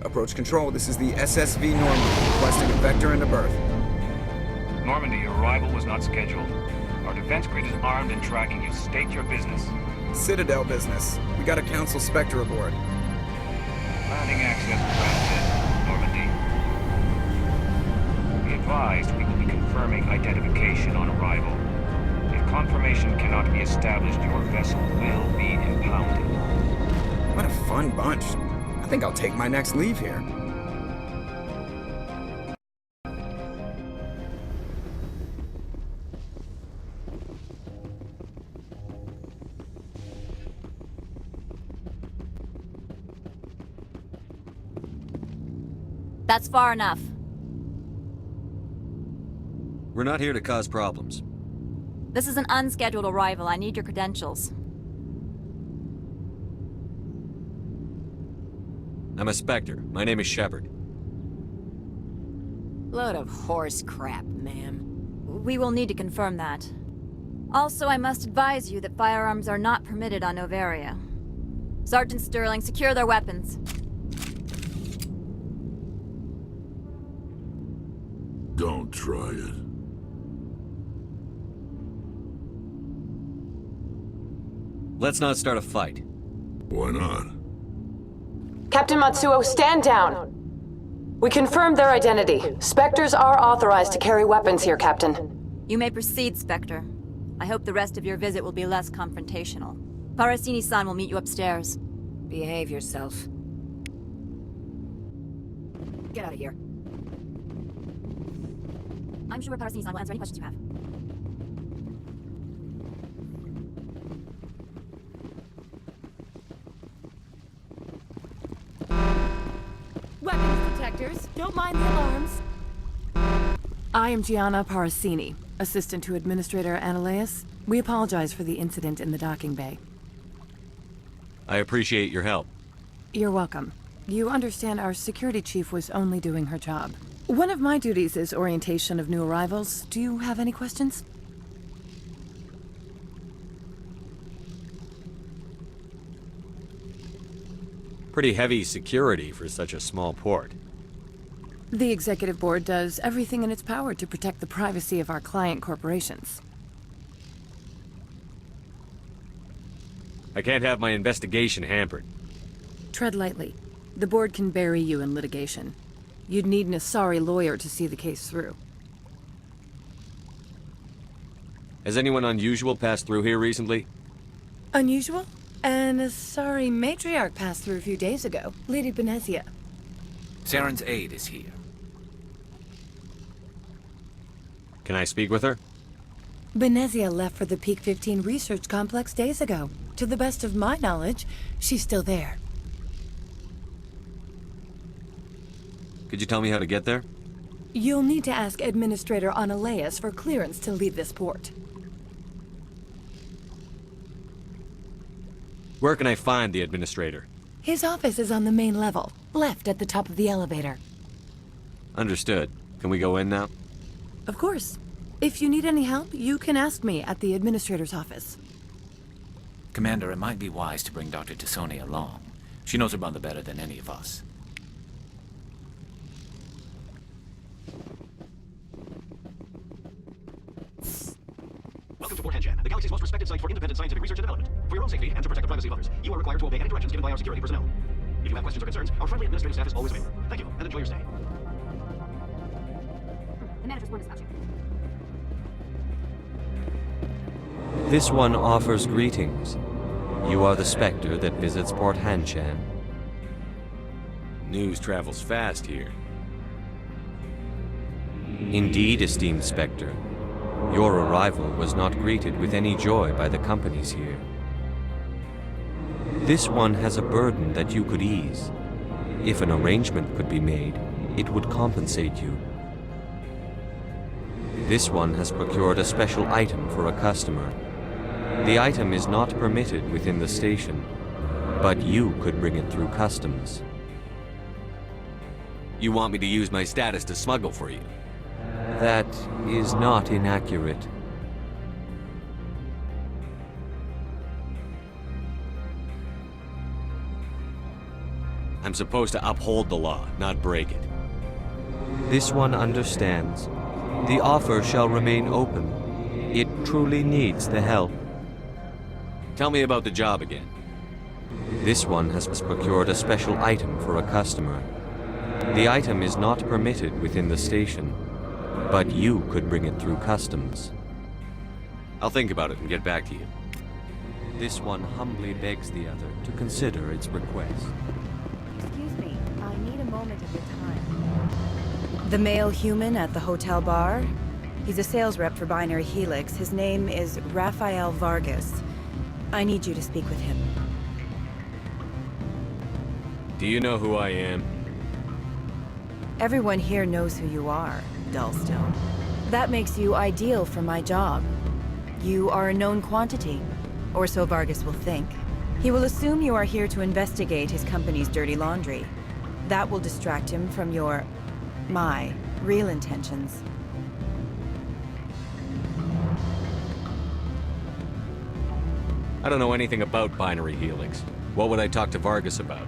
Approach control, this is the SSV Normandy, requesting a vector into berth. Normandy, your arrival was not scheduled. Our defense grid is armed and tracking you. State your business. Citadel business. We got a Council Spectre aboard. Granting access granted, Normandy. Be advised, we will be confirming identification on arrival. If confirmation cannot be established, your vessel will be impounded. What a fun bunch. I think I'll take my next leave here. That's far enough. We're not here to cause problems. This is an unscheduled arrival. I need your credentials. I'm a Spectre. My name is Shepard. Load of horse crap, ma'am. We will need to confirm that. Also, I must advise you that firearms are not permitted on Novaria. Sergeant Sterling, secure their weapons. Don't try it. Let's not start a fight. Why not? Captain Matsuo, stand down! We confirmed their identity. Spectres are authorized to carry weapons here, Captain. You may proceed, Spectre. I hope the rest of your visit will be less confrontational. Parasini-san will meet you upstairs. Behave yourself. Get out of here. I'm sure Parasini-san will answer any questions you have. Weapons detectors. Don't mind the alarms. I am Gianna Parasini, assistant to Administrator Ananias. We apologize for the incident in the docking bay. I appreciate your help. You're welcome. You understand our security chief was only doing her job. One of my duties is orientation of new arrivals. Do you have any questions? Pretty heavy security for such a small port. The executive board does everything in its power to protect the privacy of our client corporations. I can't have my investigation hampered. Tread lightly. The board can bury you in litigation. You'd need an Asari lawyer to see the case through. Has anyone unusual passed through here recently? Unusual? An Asari matriarch passed through a few days ago, Lady Benezia. Saren's aide is here. Can I speak with her? Benezia left for the Peak 15 research complex days ago. To the best of my knowledge, she's still there. Could you tell me how to get there? You'll need to ask Administrator Ananias for clearance to leave this port. Where can I find the administrator? His office is on the main level, left at the top of the elevator. Understood. Can we go in now? Of course. If you need any help, you can ask me at the Administrator's office. Commander, it might be wise to bring Dr. Tassoni along. She knows her mother better than any of us. Welcome to Fort Hanshan, the galaxy's most respected site for independent scientific research and development. For your own safety and to protect the privacy of others, you are required to obey any directions given by our security personnel. If you have questions or concerns, our friendly administrative staff is always available. Thank you, and enjoy your stay. The manager's warned us about you. This one offers greetings. You are the Spectre that visits Port Hanshan. News travels fast here. Indeed, esteemed Spectre. Your arrival was not greeted with any joy by the companies here. This one has a burden that you could ease. If an arrangement could be made, it would compensate you. This one has procured a special item for a customer. The item is not permitted within the station, but you could bring it through customs. You want me to use my status to smuggle for you? That is not inaccurate. I'm supposed to uphold the law, not break it. This one understands. The offer shall remain open. It truly needs the help. Tell me about the job again. This one has procured a special item for a customer. The item is not permitted within the station, but you could bring it through customs. I'll think about it and get back to you. This one humbly begs the other to consider its request. Excuse me, I need a moment of your time. The male human at the hotel bar? He's a sales rep for Binary Helix. His name is Rafael Vargas. I need you to speak with him. Do you know who I am? Everyone here knows who you are, Dullstone. That makes you ideal for my job. You are a known quantity, or so Vargas will think. He will assume you are here to investigate his company's dirty laundry. That will distract him from my real intentions. I don't know anything about Binary Helix. What would I talk to Vargas about?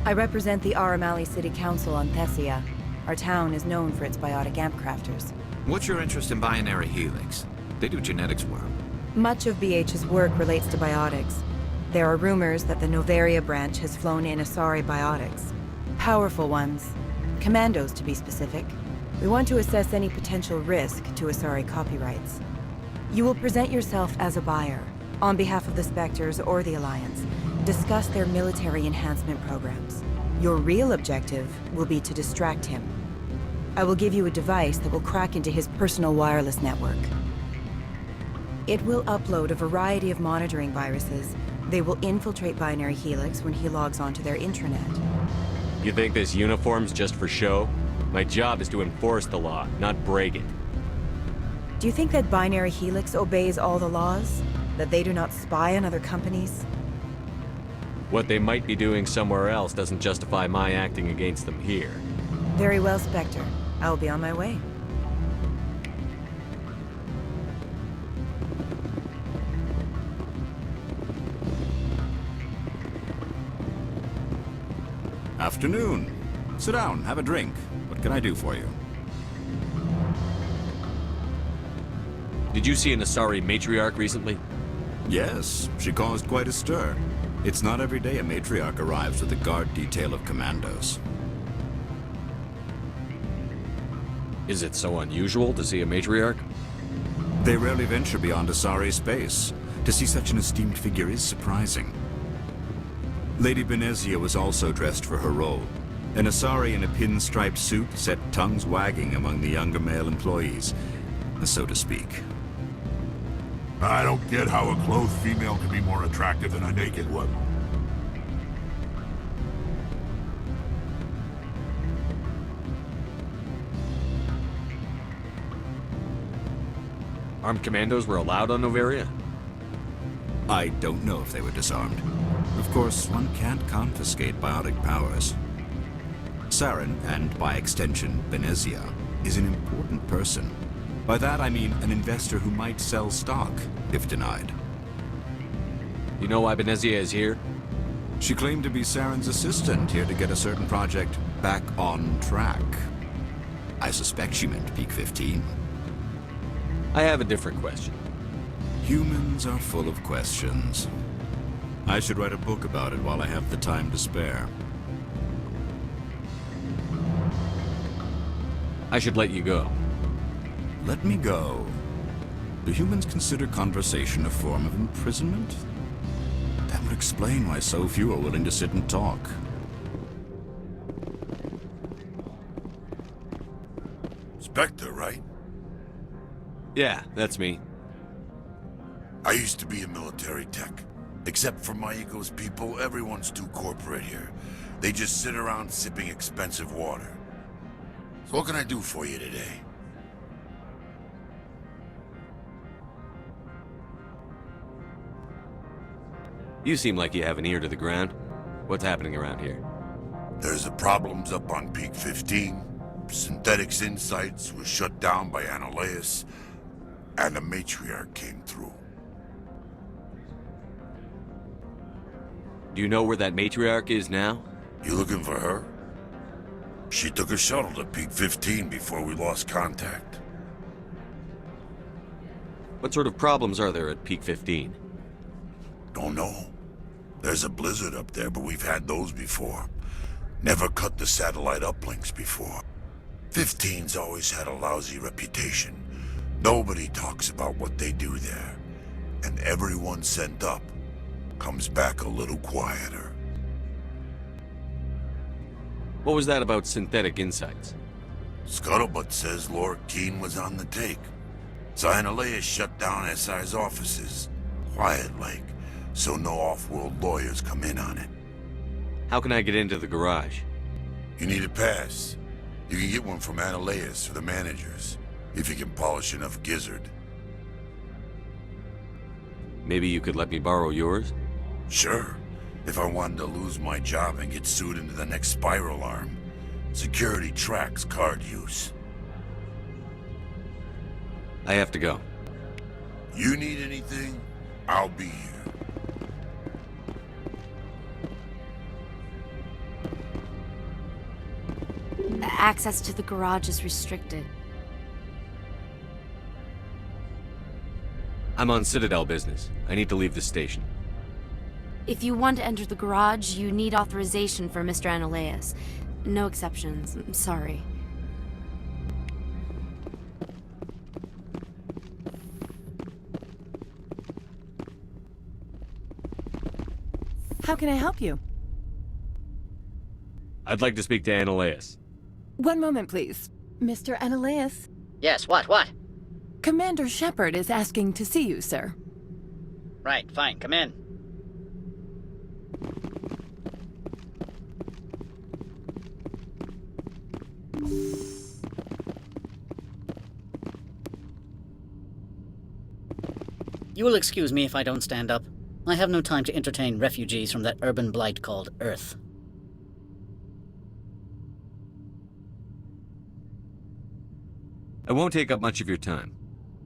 I represent the Aramali City Council on Thessia. Our town is known for its biotic amp crafters. What's your interest in Binary Helix? They do genetics work. Much of BH's work relates to biotics. There are rumors that the Novaria branch has flown in Asari biotics. Powerful ones. Commandos, to be specific. We want to assess any potential risk to Asari copyrights. You will present yourself as a buyer, on behalf of the Spectres or the Alliance. Discuss their military enhancement programs. Your real objective will be to distract him. I will give you a device that will crack into his personal wireless network. It will upload a variety of monitoring viruses. They will infiltrate Binary Helix when he logs onto their intranet. You think this uniform's just for show? My job is to enforce the law, not break it. Do you think that Binary Helix obeys all the laws? That they do not spy on other companies? What they might be doing somewhere else doesn't justify my acting against them here. Very well, Spectre. I will be on my way. Afternoon. Sit down, have a drink. What can I do for you? Did you see an Asari matriarch recently? Yes, she caused quite a stir. It's not every day a matriarch arrives with a guard detail of commandos. Is it so unusual to see a matriarch? They rarely venture beyond Asari space. To see such an esteemed figure is surprising. Lady Benezia was also dressed for her role. An Asari in a pinstriped suit set tongues wagging among the younger male employees, so to speak. I don't get how a clothed female can be more attractive than a naked one. Armed commandos were allowed on Novaria? I don't know if they were disarmed. Of course, one can't confiscate biotic powers. Saren, and by extension, Benezia, is an important person. By that I mean an investor who might sell stock, if denied. You know why Benezia is here? She claimed to be Saren's assistant, here to get a certain project back on track. I suspect she meant Peak 15. I have a different question. Humans are full of questions. I should write a book about it while I have the time to spare. I should let you go. Let me go. Do humans consider conversation a form of imprisonment? That would explain why so few are willing to sit and talk. Spectre, right? Yeah, that's me. I used to be in military tech. Except for my ego's people, everyone's too corporate here. They just sit around sipping expensive water. So what can I do for you today? You seem like you have an ear to the ground. What's happening around here? There's the problems up on Peak 15. Synthetics Insights was shut down by Analyus, and the matriarch came through. Do you know where that matriarch is now? You looking for her? She took a shuttle to Peak 15 before we lost contact. What sort of problems are there at Peak 15? Don't know. There's a blizzard up there, but we've had those before. Never cut the satellite uplinks before. 15's always had a lousy reputation. Nobody talks about what they do there. And everyone sent up comes back a little quieter. What was that about synthetic insights? Scuttlebutt says Lord Keene was on the take. Zionaleia shut down SI's offices. Quiet-like, so no off-world lawyers come in on it. How can I get into the garage? You need a pass. You can get one from Analeus or the managers, if you can polish enough gizzard. Maybe you could let me borrow yours? Sure. If I wanted to lose my job and get sued into the next spiral arm. Security tracks card use. I have to go. You need anything? I'll be here. Access to the garage is restricted. I'm on Citadel business. I need to leave the station. If you want to enter the garage, you need authorization for Mr. Analeus. No exceptions. I'm sorry. How can I help you? I'd like to speak to Analeus. One moment, please. Mr. Analeus? Yes, what? Commander Shepard is asking to see you, sir. Right, fine, come in. You will excuse me if I don't stand up. I have no time to entertain refugees from that urban blight called Earth. I won't take up much of your time.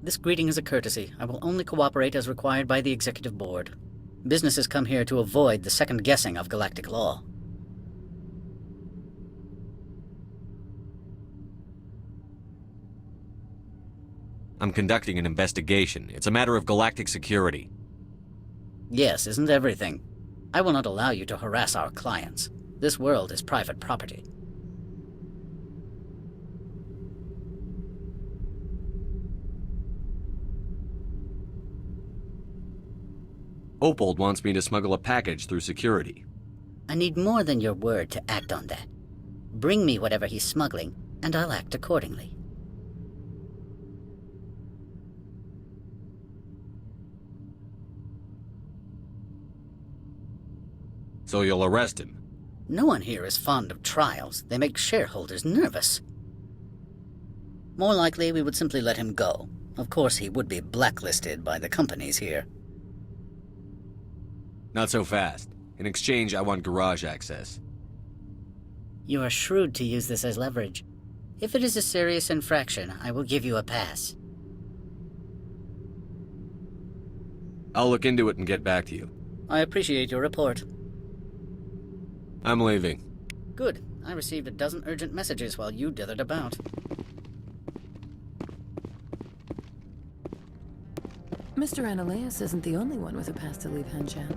This greeting is a courtesy. I will only cooperate as required by the Executive Board. Businesses come here to avoid the second guessing of galactic law. I'm conducting an investigation. It's a matter of galactic security. Yes, isn't everything? I will not allow you to harass our clients. This world is private property. Opold wants me to smuggle a package through security. I need more than your word to act on that. Bring me whatever he's smuggling, and I'll act accordingly. So you'll arrest him? No one here is fond of trials. They make shareholders nervous. More likely, we would simply let him go. Of course, he would be blacklisted by the companies here. Not so fast. In exchange, I want garage access. You are shrewd to use this as leverage. If it is a serious infraction, I will give you a pass. I'll look into it and get back to you. I appreciate your report. I'm leaving. Good. I received a dozen urgent messages while you dithered about. Mr. Analeus isn't the only one with a pass to leave Hanshan.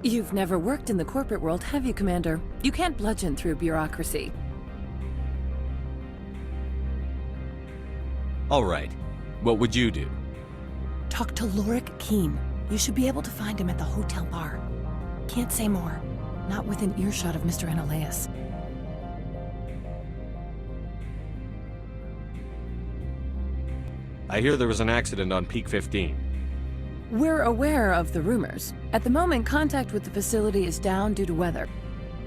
You've never worked in the corporate world, have you, Commander? You can't bludgeon through bureaucracy. All right. What would you do? Talk to Lorik Keene. You should be able to find him at the hotel bar. Can't say more. Not within earshot of Mr. Analeus. I hear there was an accident on Peak 15. We're aware of the rumors. At the moment, contact with the facility is down due to weather.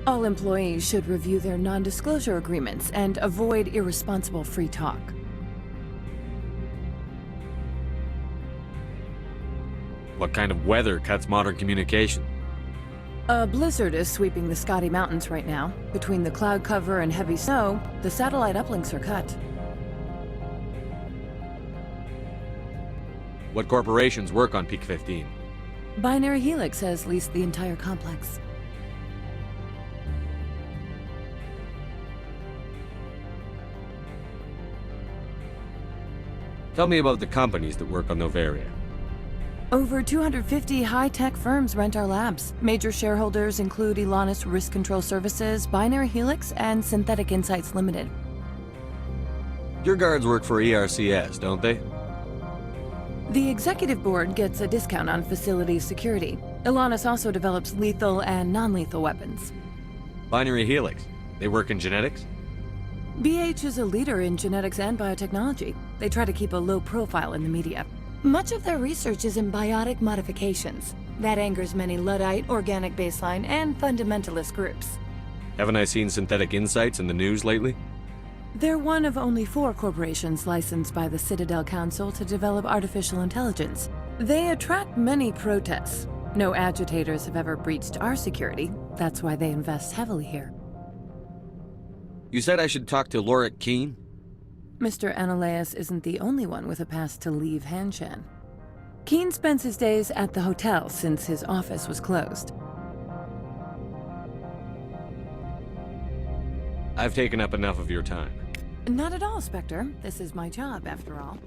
All employees should review their non-disclosure agreements and avoid irresponsible free talk. What kind of weather cuts modern communication? A blizzard is sweeping the Scotty Mountains right now. Between the cloud cover and heavy snow, the satellite uplinks are cut. What corporations work on Peak 15? Binary Helix has leased the entire complex. Tell me about the companies that work on Novaria. Over 250 high-tech firms rent our labs. Major shareholders include Elanus Risk Control Services, Binary Helix, and Synthetic Insights Limited. Your guards work for ERCS, don't they? The executive board gets a discount on facility security. Elanus also develops lethal and non-lethal weapons. Binary Helix. They work in genetics? BH is a leader in genetics and biotechnology. They try to keep a low profile in the media. Much of their research is in biotic modifications. That angers many Luddite, organic baseline, and fundamentalist groups. Haven't I seen Synthetic Insights in the news lately? They're one of only 4 corporations licensed by the Citadel Council to develop artificial intelligence. They attract many protests. No agitators have ever breached our security. That's why they invest heavily here. You said I should talk to Lorik Keene? Mr. Ananias isn't the only one with a pass to leave Hanshan. Keene spends his days at the hotel since his office was closed. I've taken up enough of your time. Not at all, Spectre. This is my job, after all.